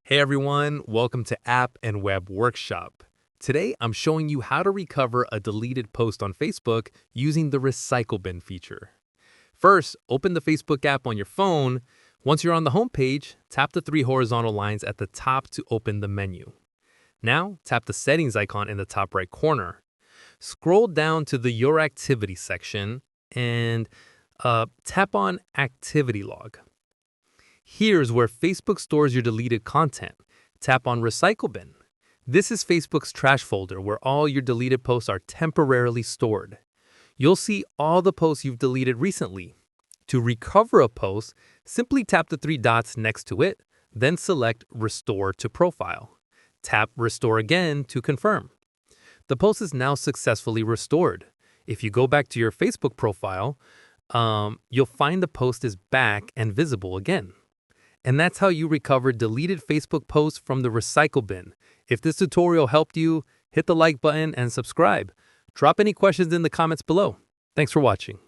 Hey everyone, welcome to App and Web Workshop. Today I'm showing you how to recover a deleted post on Facebook using the Recycle Bin feature. First, open the Facebook app on your phone. Once you're on the home page, tap the three horizontal lines at the top to open the menu. Now, tap the settings icon in the top right corner. Scroll down to the Your Activity section and tap on Activity Log. Here's where Facebook stores your deleted content. Tap on Recycle Bin. This is Facebook's trash folder where all your deleted posts are temporarily stored. You'll see all the posts you've deleted recently. To recover a post, simply tap the three dots next to it, then select Restore to Profile. Tap Restore again to confirm. The post is now successfully restored. If you go back to your Facebook profile, you'll find the post is back and visible again. And that's how you recover deleted Facebook posts from the Recycle Bin. If this tutorial helped you, hit the like button and subscribe. Drop any questions in the comments below. Thanks for watching.